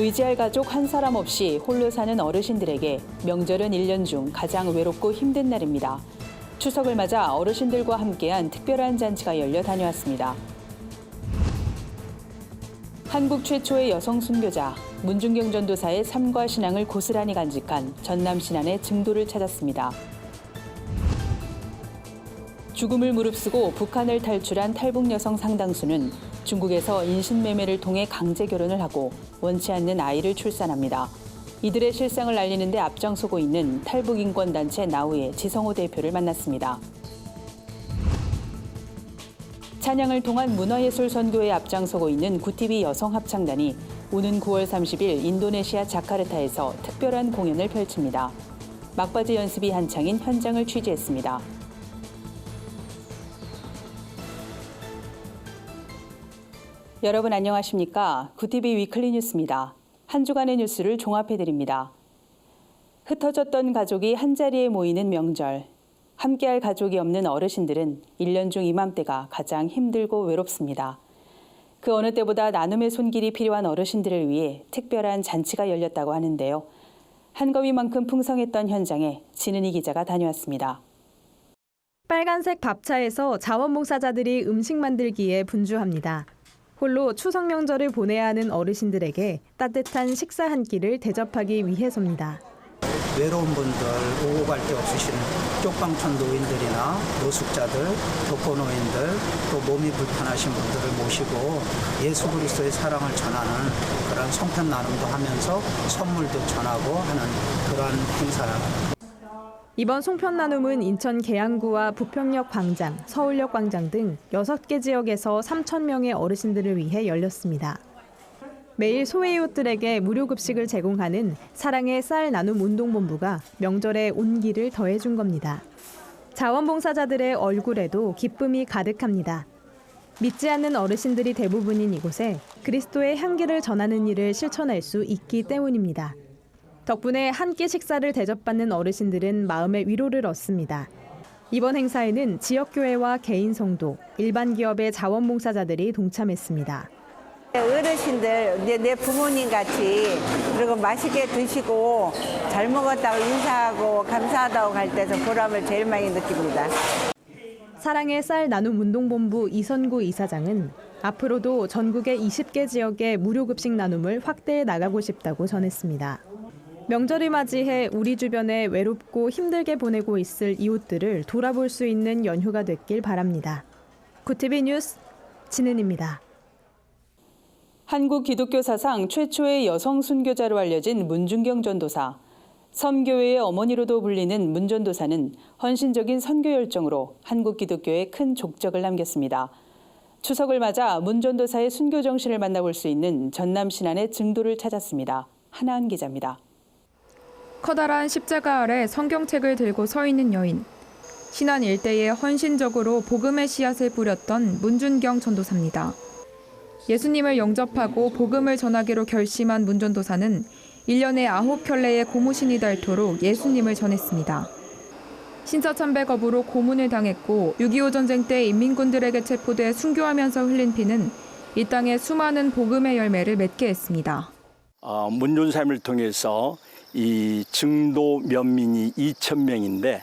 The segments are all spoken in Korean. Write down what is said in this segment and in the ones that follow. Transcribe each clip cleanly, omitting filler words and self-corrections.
의지할 가족 한 사람 없이 홀로 사는 어르신들에게 명절은 1년 중 가장 외롭고 힘든 날입니다. 추석을 맞아 어르신들과 함께한 특별한 잔치가 열려 다녀왔습니다. 한국 최초의 여성 순교자, 문준경 전도사의 삶과 신앙을 고스란히 간직한 전남 신안의 증도를 찾았습니다. 죽음을 무릅쓰고 북한을 탈출한 탈북 여성 상당수는 중국에서 인신매매를 통해 강제 결혼을 하고 원치 않는 아이를 출산합니다. 이들의 실상을 알리는 데 앞장서고 있는 탈북 인권단체 나우의 지성호 대표를 만났습니다. 찬양을 통한 문화예술 선교에 앞장서고 있는 구티비 여성 합창단이 오는 9월 30일 인도네시아 자카르타에서 특별한 공연을 펼칩니다. 막바지 연습이 한창인 현장을 취재했습니다. 여러분 안녕하십니까? 구티비 위클리 뉴스입니다. 한 주간의 뉴스를 종합해드립니다. 흩어졌던 가족이 한자리에 모이는 명절. 함께할 가족이 없는 어르신들은 1년 중 이맘때가 가장 힘들고 외롭습니다. 그 어느 때보다 나눔의 손길이 필요한 어르신들을 위해 특별한 잔치가 열렸다고 하는데요. 한거위만큼 풍성했던 현장에 진은희 기자가 다녀왔습니다. 빨간색 밥차에서 자원봉사자들이 음식 만들기에 분주합니다. 홀로 추석 명절을 보내야 하는 어르신들에게 따뜻한 식사 한 끼를 대접하기 위해서입니다. 외로운 분들, 오고 갈 데 없으신 쪽방촌 노인들이나 노숙자들, 독거노인들, 또 몸이 불편하신 분들을 모시고 예수 그리스도의 사랑을 전하는 그런 송편 나눔도 하면서 선물도 전하고 하는 그러한 행사입니다. 이번 송편 나눔은 인천 계양구와 부평역 광장, 서울역 광장 등 6개 지역에서 3,000명의 어르신들을 위해 열렸습니다. 매일 소외이웃들에게 무료 급식을 제공하는 사랑의 쌀 나눔 운동본부가 명절에 온기를 더해준 겁니다. 자원봉사자들의 얼굴에도 기쁨이 가득합니다. 믿지 않는 어르신들이 대부분인 이곳에 그리스도의 향기를 전하는 일을 실천할 수 있기 때문입니다. 덕분에 한 끼 식사를 대접받는 어르신들은 마음의 위로를 얻습니다. 이번 행사에는 지역교회와 개인 성도, 일반 기업의 자원봉사자들이 동참했습니다. 어르신들, 내 부모님 같이 그리고 맛있게 드시고 잘 먹었다고 인사하고 감사하다고 할 때서 보람을 제일 많이 느낍니다. 사랑의 쌀 나눔 운동본부 이선구 이사장은 앞으로도 전국의 20개 지역의 무료 급식 나눔을 확대해 나가고 싶다고 전했습니다. 명절을 맞이해 우리 주변에 외롭고 힘들게 보내고 있을 이웃들을 돌아볼 수 있는 연휴가 됐길 바랍니다. 구티비 뉴스 진은입니다. 한국 기독교 사상 최초의 여성 순교자로 알려진 문준경 전도사. 섬교회의 어머니로도 불리는 문 전도사는 헌신적인 선교 열정으로 한국 기독교에 큰 족적을 남겼습니다. 추석을 맞아 문 전도사의 순교 정신을 만나볼 수 있는 전남 신안의 증도를 찾았습니다. 하나은 기자입니다. 커다란 십자가 아래 성경책을 들고 서 있는 여인. 신안 일대에 헌신적으로 복음의 씨앗을 뿌렸던 문준경 전도사입니다. 예수님을 영접하고 복음을 전하기로 결심한 문 전도사는 1년에 9켤레의 고무신이 닳도록 예수님을 전했습니다. 신사참배겁으로 고문을 당했고 6.25 전쟁 때 인민군들에게 체포돼 순교하면서 흘린 피는 이 땅에 수많은 복음의 열매를 맺게 했습니다. 문전사님을 통해서 이 증도 면민이 2,000명인데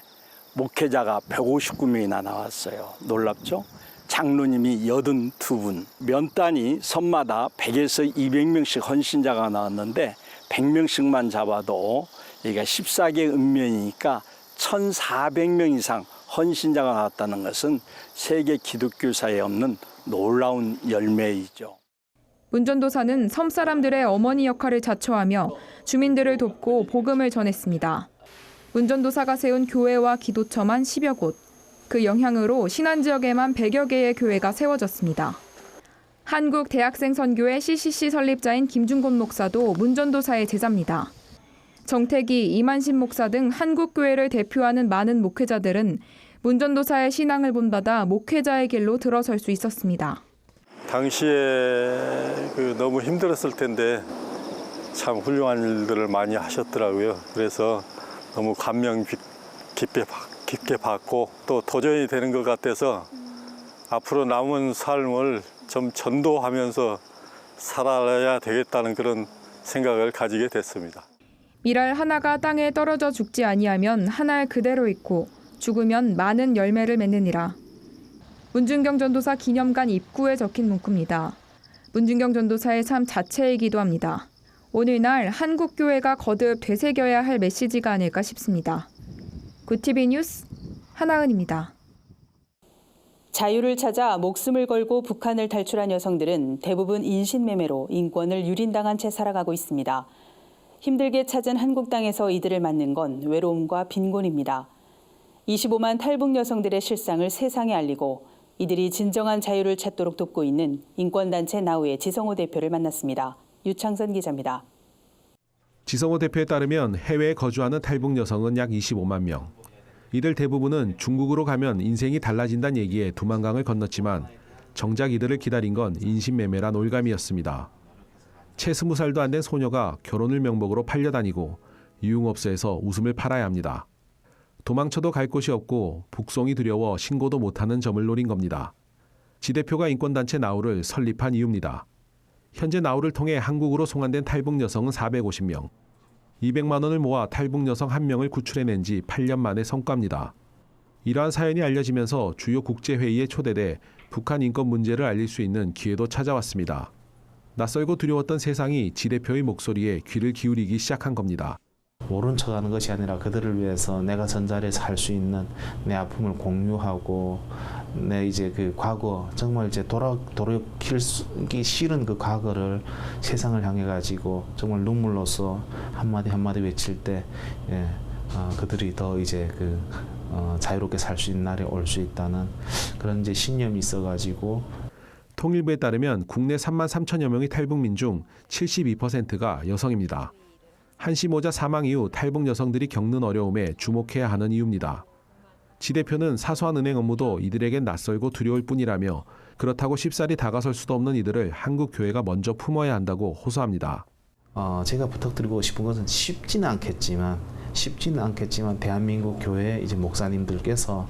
목회자가 159명이나 나왔어요. 놀랍죠? 장로님이 82분, 면단이 섬마다 100에서 200명씩 헌신자가 나왔는데 100명씩만 잡아도 여기가 14개 읍면이니까 1,400명 이상 헌신자가 나왔다는 것은 세계 기독교사에 없는 놀라운 열매이죠. 문 전도사는 섬 사람들의 어머니 역할을 자처하며 주민들을 돕고 복음을 전했습니다. 문 전도사가 세운 교회와 기도처만 10여 곳. 그 영향으로 신안 지역에만 100여 개의 교회가 세워졌습니다. 한국 대학생 선교회 CCC 설립자인 김준곤 목사도 문 전도사의 제자입니다. 정택이, 이만신 목사 등 한국 교회를 대표하는 많은 목회자들은 문 전도사의 신앙을 본받아 목회자의 길로 들어설 수 있었습니다. 당시에 너무 힘들었을 텐데 참 훌륭한 일들을 많이 하셨더라고요. 그래서 너무 감명 깊게 받고 또 도전이 되는 것 같아서 앞으로 남은 삶을 좀 전도하면서 살아야 되겠다는 그런 생각을 가지게 됐습니다. 밀알 하나가 땅에 떨어져 죽지 아니하면 한 알 그대로 있고 죽으면 많은 열매를 맺느니라. 문준경 전도사 기념관 입구에 적힌 문구입니다. 문준경 전도사의 삶 자체이기도 합니다. 오늘날 한국 교회가 거듭 되새겨야 할 메시지가 아닐까 싶습니다. 굿TV 뉴스 하나은입니다. 자유를 찾아 목숨을 걸고 북한을 탈출한 여성들은 대부분 인신매매로 인권을 유린당한 채 살아가고 있습니다. 힘들게 찾은 한국 땅에서 이들을 맞는 건 외로움과 빈곤입니다. 25만 탈북 여성들의 실상을 세상에 알리고 이들이 진정한 자유를 찾도록 돕고 있는 인권단체 나우의 지성호 대표를 만났습니다. 유창선 기자입니다. 지성호 대표에 따르면 해외에 거주하는 탈북 여성은 약 25만 명. 이들 대부분은 중국으로 가면 인생이 달라진다는 얘기에 두만강을 건넜지만 정작 이들을 기다린 건 인신매매란 올감이었습니다. 채 20살도 안 된 소녀가 결혼을 명목으로 팔려다니고 유흥업소에서 웃음을 팔아야 합니다. 도망쳐도 갈 곳이 없고 북송이 두려워 신고도 못하는 점을 노린 겁니다. 지 대표가 인권단체 나우를 설립한 이유입니다. 현재 나우를 통해 한국으로 송환된 탈북 여성은 450명. 200만 원을 모아 탈북 여성 1명을 구출해낸 지 8년 만의 성과입니다. 이러한 사연이 알려지면서 주요 국제회의에 초대돼 북한 인권 문제를 알릴 수 있는 기회도 찾아왔습니다. 낯설고 두려웠던 세상이 지 대표의 목소리에 귀를 기울이기 시작한 겁니다. 모른 척하는 것이 아니라 그들을 위해서 내가 전자리에서 할 수 있는 내 아픔을 공유하고 내 이제 그 과거 정말 이제 돌이키기 싫은 그 과거를 세상을 향해 가지고 정말 눈물로써 한마디 한마디 외칠 때 그들이 더 이제 자유롭게 살 수 있는 날이 올 수 있다는 그런 이제 신념이 있어가지고. 통일부에 따르면 국내 3만 3천여 명의 탈북민 중 72%가 여성입니다. 한시 모자 사망 이후 탈북 여성들이 겪는 어려움에 주목해야 하는 이유입니다. 지 대표는 사소한 은행 업무도 이들에겐 낯설고 두려울 뿐이라며 그렇다고 쉽사리 다가설 수도 없는 이들을 한국 교회가 먼저 품어야 한다고 호소합니다. 제가 부탁드리고 싶은 것은 쉽지는 않겠지만 대한민국 교회 이제 목사님들께서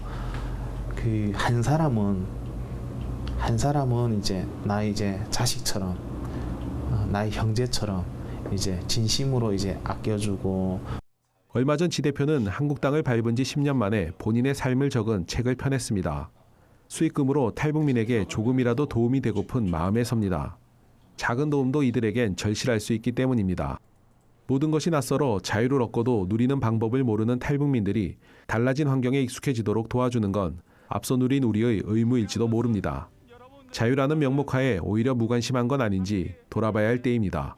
그 한 사람은 이제 나의 이제 자식처럼 나의 형제처럼 이제 진심으로 이제 아껴주고. 얼마 전 지 대표는 한국 땅을 밟은 지 10년 만에 본인의 삶을 적은 책을 펴냈습니다. 수익금으로 탈북민에게 조금이라도 도움이 되고픈 마음에 섭니다. 작은 도움도 이들에겐 절실할 수 있기 때문입니다. 모든 것이 낯설어 자유를 얻고도 누리는 방법을 모르는 탈북민들이 달라진 환경에 익숙해지도록 도와주는 건 앞서 누린 우리의 의무일지도 모릅니다. 자유라는 명목하에 오히려 무관심한 건 아닌지 돌아봐야 할 때입니다.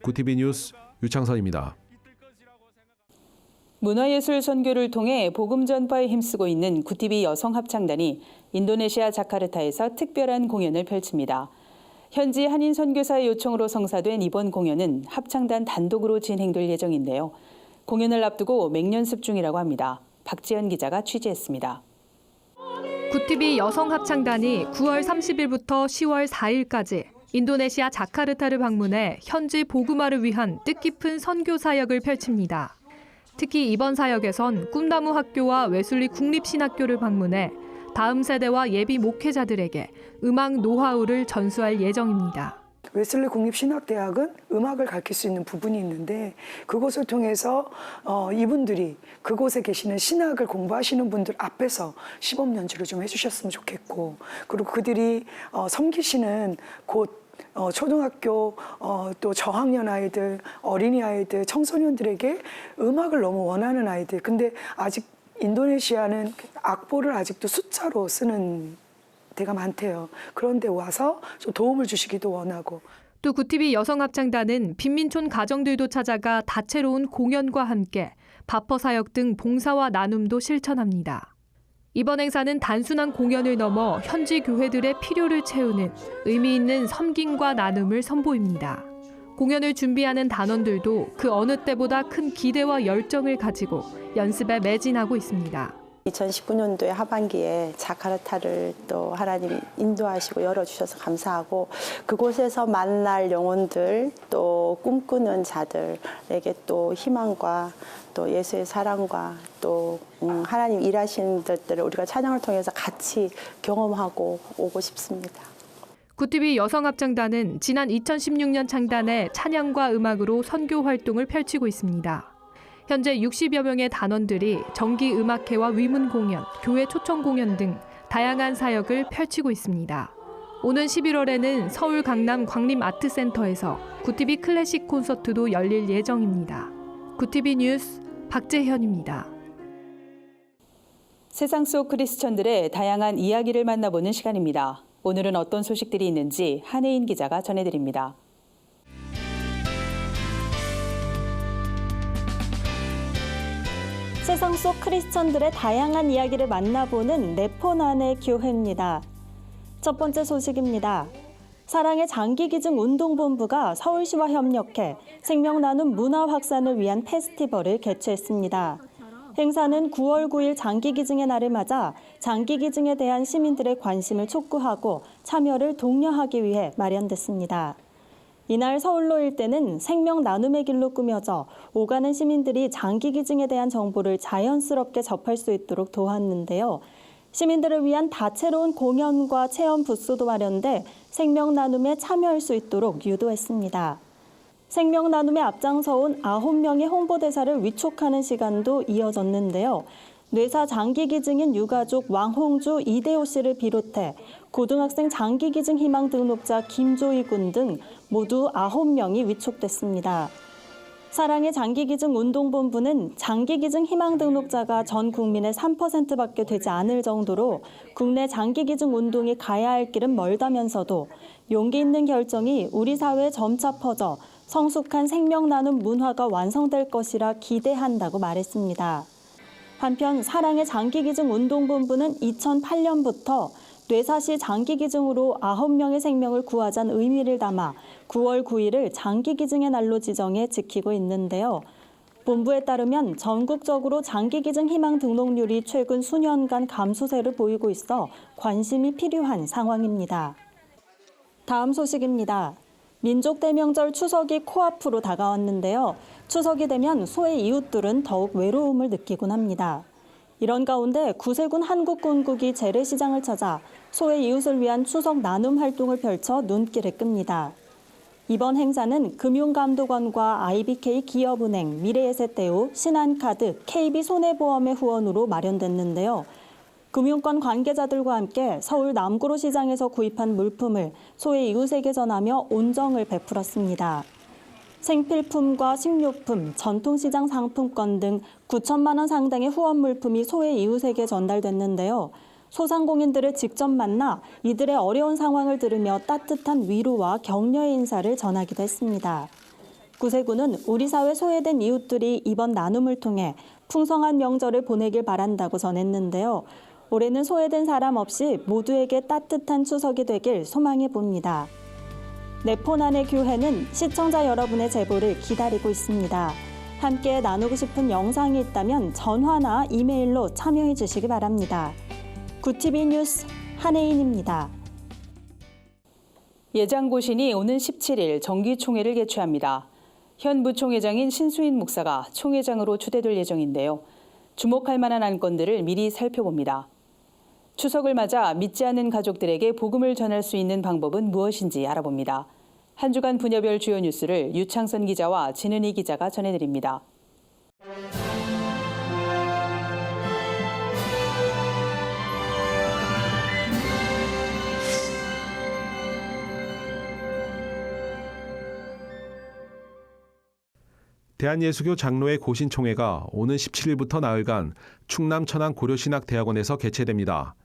굿TV 뉴스 유창선입니다. 문화예술 선교를 통해 복음 전파에 힘쓰고 있는 굿TV 여성 합창단이 인도네시아 자카르타에서 특별한 공연을 펼칩니다. 현지 한인 선교사의 요청으로 성사된 이번 공연은 합창단 단독으로 진행될 예정인데요. 공연을 앞두고 맹연습 중이라고 합니다. 박지연 기자가 취재했습니다. 굿TV 여성 합창단이 9월 30일부터 10월 4일까지 인도네시아 자카르타를 방문해 현지 복음화를 위한 뜻깊은 선교 사역을 펼칩니다. 특히 이번 사역에선 꿈나무 학교와 웨슬리 국립신학교를 방문해 다음 세대와 예비 목회자들에게 음악 노하우를 전수할 예정입니다. 웨슬리 국립신학대학은 음악을 가르칠 수 있는 부분이 있는데 그곳을 통해서 이분들이 그곳에 계시는 신학을 공부하시는 분들 앞에서 시범 연주를 좀 해주셨으면 좋겠고, 그리고 그들이 섬기시는 곳 초등학교 또 저학년 아이들, 어린이 아이들, 청소년들에게 음악을 너무 원하는 아이들. 근데 아직 인도네시아는 악보를 아직도 숫자로 쓰는 데가 많대요. 그런데 와서 좀 도움을 주시기도 원하고. 또 굿TV 여성합창단은 빈민촌 가정들도 찾아가 다채로운 공연과 함께 바퍼 사역 등 봉사와 나눔도 실천합니다. 이번 행사는 단순한 공연을 넘어 현지 교회들의 필요를 채우는 의미 있는 섬김과 나눔을 선보입니다. 공연을 준비하는 단원들도 그 어느 때보다 큰 기대와 열정을 가지고 연습에 매진하고 있습니다. 2019년도에 하반기에 자카르타를 또 하나님이 인도하시고 열어주셔서 감사하고, 그곳에서 만날 영혼들, 또 꿈꾸는 자들에게 또 희망과 또 예수의 사랑과 또 하나님 일하시는 것들을 우리가 찬양을 통해서 같이 경험하고 오고 싶습니다. 구티비 여성합창단은 지난 2016년 창단해 찬양과 음악으로 선교 활동을 펼치고 있습니다. 현재 60여 명의 단원들이 정기 음악회와 위문 공연, 교회 초청 공연 등 다양한 사역을 펼치고 있습니다. 오는 11월에는 서울 강남 광림아트센터에서 구티비 클래식 콘서트도 열릴 예정입니다. 구티비 뉴스 박재현입니다. 세상 속 크리스천들의 다양한 이야기를 만나보는 시간입니다. 오늘은 어떤 소식들이 있는지 한혜인 기자가 전해드립니다. 세상 속 크리스천들의 다양한 이야기를 만나보는 네포난의 교회입니다. 첫 번째 소식입니다. 사랑의 장기기증 운동본부가 서울시와 협력해 생명나눔 문화 확산을 위한 페스티벌을 개최했습니다. 행사는 9월 9일 장기기증의 날을 맞아 장기기증에 대한 시민들의 관심을 촉구하고 참여를 독려하기 위해 마련됐습니다. 이날 서울로 일대는 생명 나눔의 길로 꾸며져 오가는 시민들이 장기기증에 대한 정보를 자연스럽게 접할 수 있도록 도왔는데요. 시민들을 위한 다채로운 공연과 체험 부스도 마련돼 생명 나눔에 참여할 수 있도록 유도했습니다. 생명 나눔에 앞장서온 9명의 홍보대사를 위촉하는 시간도 이어졌는데요. 뇌사 장기기증인 유가족 왕홍주 이대호 씨를 비롯해 고등학생 장기기증 희망 등록자 김조희 군 등 모두 9명이 위촉됐습니다. 사랑의 장기기증 운동본부는 장기기증 희망 등록자가 전 국민의 3%밖에 되지 않을 정도로 국내 장기기증 운동이 가야 할 길은 멀다면서도 용기 있는 결정이 우리 사회에 점차 퍼져 성숙한 생명 나눔 문화가 완성될 것이라 기대한다고 말했습니다. 한편 사랑의 장기기증 운동본부는 2008년부터 뇌사시 장기기증으로 9명의 생명을 구하자는 의미를 담아 9월 9일을 장기기증의 날로 지정해 지키고 있는데요. 본부에 따르면 전국적으로 장기기증 희망 등록률이 최근 수년간 감소세를 보이고 있어 관심이 필요한 상황입니다. 다음 소식입니다. 민족대명절 추석이 코앞으로 다가왔는데요. 추석이 되면 소의 이웃들은 더욱 외로움을 느끼곤 합니다. 이런 가운데 구세군 한국군국이 재래시장을 찾아 소의 이웃을 위한 추석 나눔 활동을 펼쳐 눈길을 끕니다. 이번 행사는 금융감독원과 IBK 기업은행, 미래에셋대우, 신한카드, KB손해보험의 후원으로 마련됐는데요. 금융권 관계자들과 함께 서울 남구로 시장에서 구입한 물품을 소의 이웃에게 전하며 온정을 베풀었습니다. 생필품과 식료품, 전통시장 상품권 등 9천만 원 상당의 후원 물품이 소의 이웃에게 전달됐는데요. 소상공인들을 직접 만나 이들의 어려운 상황을 들으며 따뜻한 위로와 격려의 인사를 전하기도 했습니다. 구세군은 우리 사회 소외된 이웃들이 이번 나눔을 통해 풍성한 명절을 보내길 바란다고 전했는데요. 올해는 소외된 사람 없이 모두에게 따뜻한 추석이 되길 소망해 봅니다. 네포난의 교회는 시청자 여러분의 제보를 기다리고 있습니다. 함께 나누고 싶은 영상이 있다면 전화나 이메일로 참여해 주시기 바랍니다. 구티비 뉴스 한혜인입니다. 예장고신이 오는 17일 정기총회를 개최합니다. 현 부총회장인 신수인 목사가 총회장으로 추대될 예정인데요. 주목할 만한 안건들을 미리 살펴봅니다. 추석을 맞아 믿지 않는 가족들에게 복음을 전할 수 있는 방법은 무엇인지 알아봅니다. 한 주간 분야별 주요 뉴스를 유창선 기자와 진은희 기자가 전해드립니다. 대한예수교 장로회 고신총회가 오는 17일부터 나흘간 충남 천안 고려신학대학원에서 개최됩니다.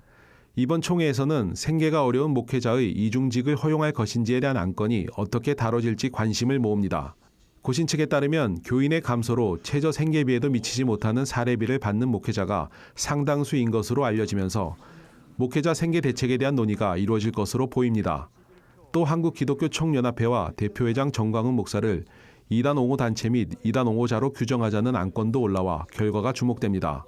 이번 총회에서는 생계가 어려운 목회자의 이중직을 허용할 것인지에 대한 안건이 어떻게 다뤄질지 관심을 모읍니다. 고신 측에 따르면 교인의 감소로 최저 생계비에도 미치지 못하는 사례비를 받는 목회자가 상당수인 것으로 알려지면서 목회자 생계 대책에 대한 논의가 이루어질 것으로 보입니다. 또 한국기독교총연합회와 대표회장 정광훈 목사를 이단 옹호 단체 및 이단 옹호자로 규정하자는 안건도 올라와 결과가 주목됩니다.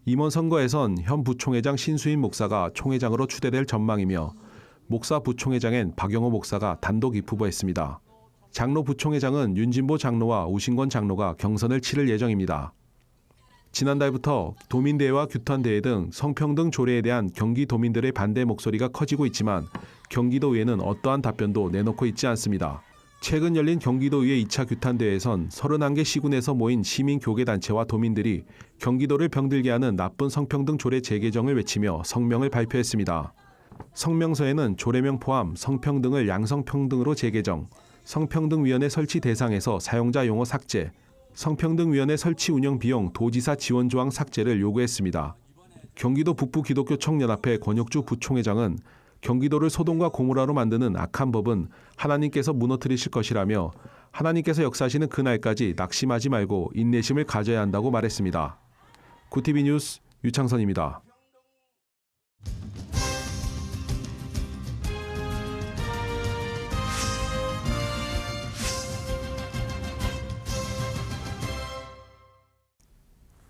임원 선거에선 현 부총회장 신수인 목사가 총회장으로 추대될 전망이며 목사 부총회장엔 박영호 목사가 단독 입후보했습니다. 장로 부총회장은 윤진보 장로와 우신권 장로가 경선을 치를 예정입니다. 지난달부터 도민대회와 규탄대회 등 성평등 조례에 대한 경기도민들의 반대 목소리가 커지고 있지만 경기도의회는 어떠한 답변도 내놓고 있지 않습니다. 최근 열린 경기도의회 2차 규탄대회에선 31개 시군에서 모인 시민교계단체와 도민들이 경기도를 병들게 하는 나쁜 성평등 조례 재개정을 외치며 성명을 발표했습니다. 성명서에는 조례명 포함 성평등을 양성평등으로 재개정, 성평등위원회 설치 대상에서 사용자 용어 삭제, 성평등위원회 설치 운영 비용 도지사 지원 조항 삭제를 요구했습니다. 경기도 북부기독교청년합회 권혁주 부총회장은 경기도를 소돔과 고모라로 만드는 악한 법은 하나님께서 무너뜨리실 것이라며 하나님께서 역사하시는 그날까지 낙심하지 말고 인내심을 가져야 한다고 말했습니다. 구티비 뉴스 유창선입니다.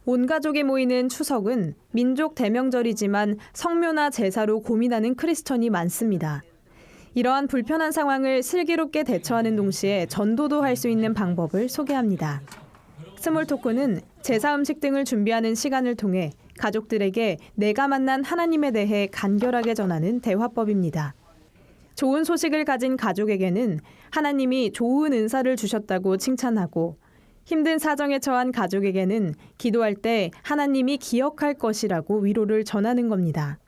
온 가족이 모이는 추석은 민족 대명절이지만 성묘나 제사로 고민하는 크리스천이 많습니다. 이러한 불편한 상황을 슬기롭게 대처하는 동시에 전도도 할 수 있는 방법을 소개합니다. 스몰토크는 제사 음식 등을 준비하는 시간을 통해 가족들에게 내가 만난 하나님에 대해 간결하게 전하는 대화법입니다. 좋은 소식을 가진 가족에게는 하나님이 좋은 은사를 주셨다고 칭찬하고 힘든 사정에 처한 가족에게는 기도할 때 하나님이 기억할 것이라고 위로를 전하는 겁니다.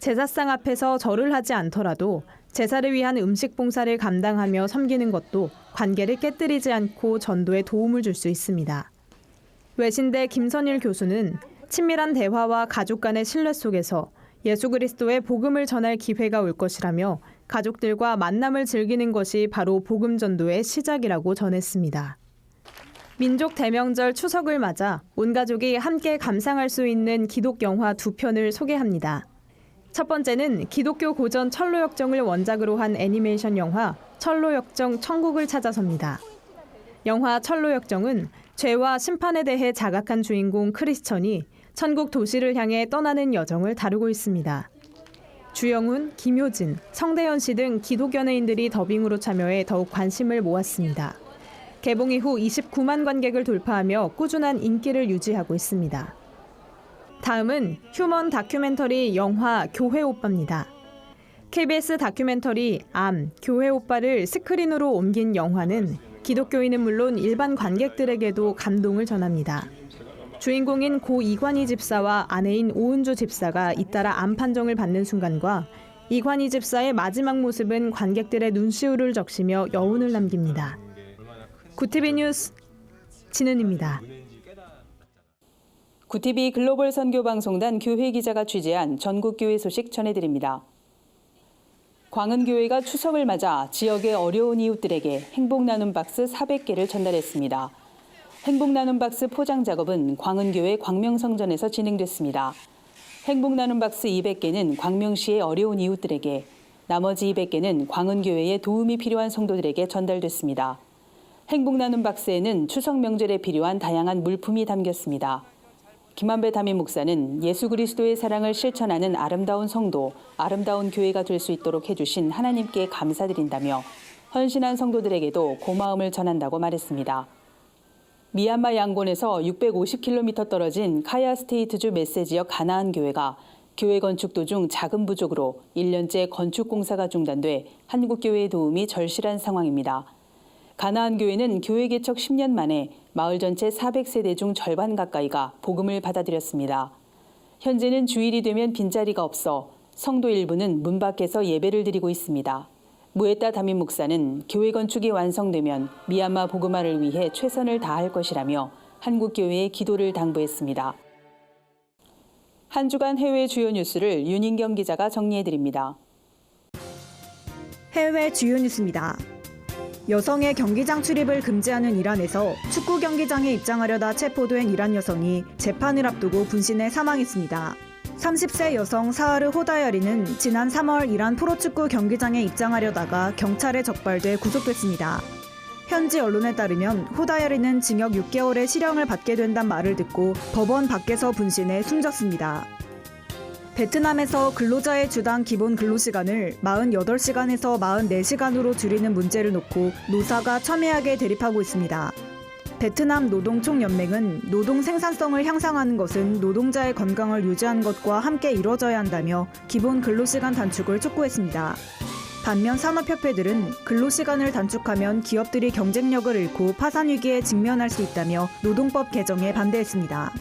제사상 앞에서 절을 하지 않더라도 제사를 위한 음식 봉사를 감당하며 섬기는 것도 관계를 깨뜨리지 않고 전도에 도움을 줄 수 있습니다. 외신대 김선일 교수는 친밀한 대화와 가족 간의 신뢰 속에서 예수 그리스도의 복음을 전할 기회가 올 것이라며 가족들과 만남을 즐기는 것이 바로 복음 전도의 시작이라고 전했습니다. 민족 대명절 추석을 맞아 온 가족이 함께 감상할 수 있는 기독 영화 2편을 소개합니다. 첫 번째는 기독교 고전 철로역정을 원작으로 한 애니메이션 영화 철로역정 천국을 찾아서입니다. 영화 철로역정은 죄와 심판에 대해 자각한 주인공 크리스천이 천국 도시를 향해 떠나는 여정을 다루고 있습니다. 주영훈, 김효진, 성대현 씨 등 기독 연예인들이 더빙으로 참여해 더욱 관심을 모았습니다. 개봉 이후 29만 관객을 돌파하며 꾸준한 인기를 유지하고 있습니다. 다음은 휴먼 다큐멘터리 영화 교회 오빠입니다. KBS 다큐멘터리 암, 교회 오빠를 스크린으로 옮긴 영화는 기독교인은 물론 일반 관객들에게도 감동을 전합니다. 주인공인 고 이관희 집사와 아내인 오은주 집사가 잇따라 암 판정을 받는 순간과 이관희 집사의 마지막 모습은 관객들의 눈시울을 적시며 여운을 남깁니다. 구티비 뉴스 진은입니다. 구티비 글로벌 선교방송단 교회 기자가 취재한 전국교회 소식 전해드립니다. 광은교회가 추석을 맞아 지역의 어려운 이웃들에게 행복 나눔 박스 400개를 전달했습니다. 행복 나눔 박스 포장 작업은 광은교회 광명성전에서 진행됐습니다. 행복 나눔 박스 200개는 광명시의 어려운 이웃들에게, 나머지 200개는 광은교회에 도움이 필요한 성도들에게 전달됐습니다. 행복 나눔 박스에는 추석 명절에 필요한 다양한 물품이 담겼습니다. 김한배 담임 목사는 예수 그리스도의 사랑을 실천하는 아름다운 성도, 아름다운 교회가 될 수 있도록 해주신 하나님께 감사드린다며 헌신한 성도들에게도 고마움을 전한다고 말했습니다. 미얀마 양곤에서 650km 떨어진 카야스테이트주 메세 지역 가나안 교회가 교회 건축 도중 자금 부족으로 1년째 건축 공사가 중단돼 한국교회의 도움이 절실한 상황입니다. 가나안 교회는 교회 개척 10년 만에 마을 전체 400세대 중 절반 가까이가 복음을 받아들였습니다. 현재는 주일이 되면 빈자리가 없어 성도 일부는 문 밖에서 예배를 드리고 있습니다. 무에따 담임 목사는 교회 건축이 완성되면 미얀마 복음화를 위해 최선을 다할 것이라며 한국교회의 기도를 당부했습니다. 한 주간 해외 주요 뉴스를 윤인경 기자가 정리해드립니다. 해외 주요 뉴스입니다. 여성의 경기장 출입을 금지하는 이란에서 축구 경기장에 입장하려다 체포된 이란 여성이 재판을 앞두고 분신해 사망했습니다. 30세 여성 사하르 호다야리는 지난 3월 이란 프로축구 경기장에 입장하려다가 경찰에 적발돼 구속됐습니다. 현지 언론에 따르면 호다야리는 징역 6개월의 실형을 받게 된다는 말을 듣고 법원 밖에서 분신해 숨졌습니다. 베트남에서 근로자의 주당 기본 근로시간을 48시간에서 44시간으로 줄이는 문제를 놓고 노사가 첨예하게 대립하고 있습니다. 베트남 노동총연맹은 노동 생산성을 향상하는 것은 노동자의 건강을 유지하는 것과 함께 이루어져야 한다며 기본 근로시간 단축을 촉구했습니다. 반면 산업협회들은 근로시간을 단축하면 기업들이 경쟁력을 잃고 파산 위기에 직면할 수 있다며 노동법 개정에 반대했습니다.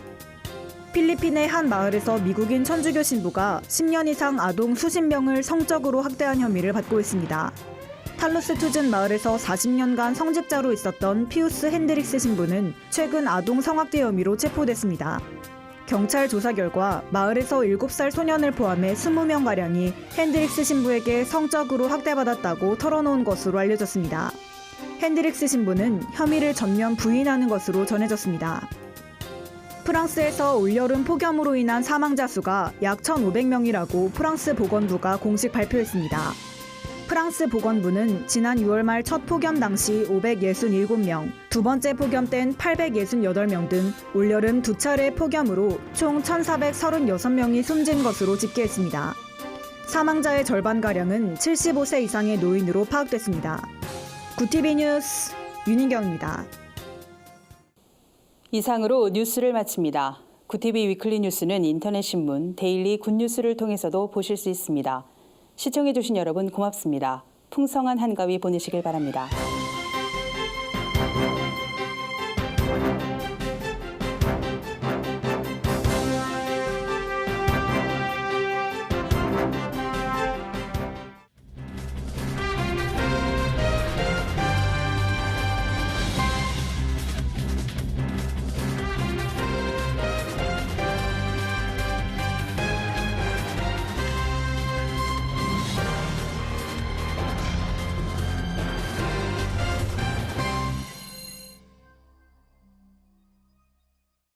필리핀의 한 마을에서 미국인 천주교 신부가 10년 이상 아동 수십 명을 성적으로 학대한 혐의를 받고 있습니다. 탈로스 투즌 마을에서 40년간 성직자로 있었던 피우스 핸드릭스 신부는 최근 아동 성학대 혐의로 체포됐습니다. 경찰 조사 결과 마을에서 7살 소년을 포함해 20명가량이 핸드릭스 신부에게 성적으로 학대받았다고 털어놓은 것으로 알려졌습니다. 핸드릭스 신부는 혐의를 전면 부인하는 것으로 전해졌습니다. 프랑스에서 올여름 폭염으로 인한 사망자 수가 약 1,500명이라고 프랑스 보건부가 공식 발표했습니다. 프랑스 보건부는 지난 6월 말 첫 폭염 당시 567명, 두 번째 폭염 땐 868명 등 올여름 두 차례 폭염으로 총 1,436명이 숨진 것으로 집계했습니다. 사망자의 절반가량은 75세 이상의 노인으로 파악됐습니다. 구티비 뉴스 윤인경입니다. 이상으로 뉴스를 마칩니다. 구티비 위클리 뉴스는 인터넷 신문 데일리 굿뉴스를 통해서도 보실 수 있습니다. 시청해주신 여러분 고맙습니다. 풍성한 한가위 보내시길 바랍니다.